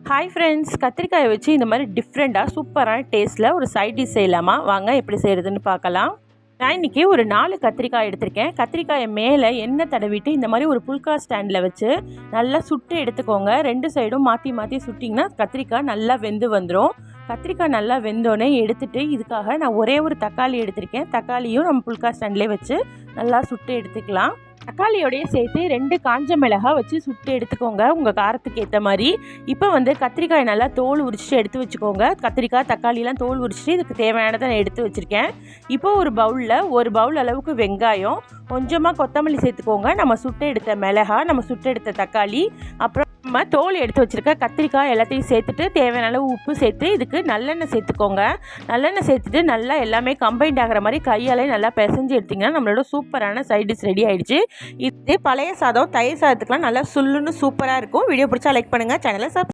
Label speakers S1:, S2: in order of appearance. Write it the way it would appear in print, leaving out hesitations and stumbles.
S1: Hi friends, கத்திரிக்காயை வச்சு இந்த மாதிரி டிஃப்ரெண்ட்டாக சூப்பரான டேஸ்ட்டில் ஒரு சைட் டிஷ் செய்யலாமா? வாங்க எப்படி செய்கிறதுன்னு பார்க்கலாம். நான் இன்றைக்கி ஒரு 4 கத்திரிக்காய் எடுத்திருக்கேன். கத்திரிக்காயை மேலே எண்ணெய் தடவிட்டு இந்த மாதிரி ஒரு புல்கா ஸ்டாண்டில் வச்சு நல்லா சுட்டு எடுத்துக்கோங்க. 2 சைடும் மாற்றி மாற்றி சுட்டிங்கன்னா கத்திரிக்காய் நல்லா வெந்து வந்துடும். கத்திரிக்காய் நல்லா வெந்தோடனே எடுத்துகிட்டு இதுக்காக நான் ஒரே ஒரு தக்காளி எடுத்திருக்கேன். தக்காளியும் நம்ம புல்கா ஸ்டாண்ட்லேயே வச்சு நல்லா சுட்டு எடுத்துக்கலாம். தக்காளியோடையே சேர்த்து 2 காஞ்ச மிளகாய் வச்சு சுட்டு எடுத்துக்கோங்க, உங்கள் காரத்துக்கு ஏற்ற மாதிரி. இப்போ கத்திரிக்காய் நல்லா தோல் உரிச்சிட்டு எடுத்து வச்சுக்கோங்க. கத்திரிக்காய் தக்காளிலாம் தோல் உரிச்சிட்டு இதுக்கு தேவையானதை நான் எடுத்து வச்சுருக்கேன். இப்போ ஒரு பவுலில் 1 பவுல் அளவுக்கு வெங்காயம், கொஞ்சமாக கொத்தமல்லி சேர்த்துக்கோங்க. நம்ம சுட்டு எடுத்த மிளகாய், நம்ம சுட்டு எடுத்த தக்காளி, அப்புறம் நம்ம தோல் எடுத்து வச்சுருக்க கத்திரிக்காய் எல்லாத்தையும் சேர்த்துட்டு தேவையான அளவு உப்பு சேர்த்து இதுக்கு நல்லெண்ணெய் சேர்த்துக்கோங்க. நல்லெண்ணெய் சேர்த்துட்டு நல்லா எல்லாமே கம்பைண்ட் ஆகிற மாதிரி கையாலே நல்லா பிசைஞ்சு எடுத்திங்கன்னா நம்மளோட சூப்பரான சைட் டிஷ் ரெடி ஆகிடுச்சு. இது பழைய சாதம், தயிர் சாதத்துக்குலாம் நல்லா சுல்லுன்னு சூப்பராக இருக்கும். வீடியோ பிடிச்சா லைக் பண்ணுங்கள், சேனலை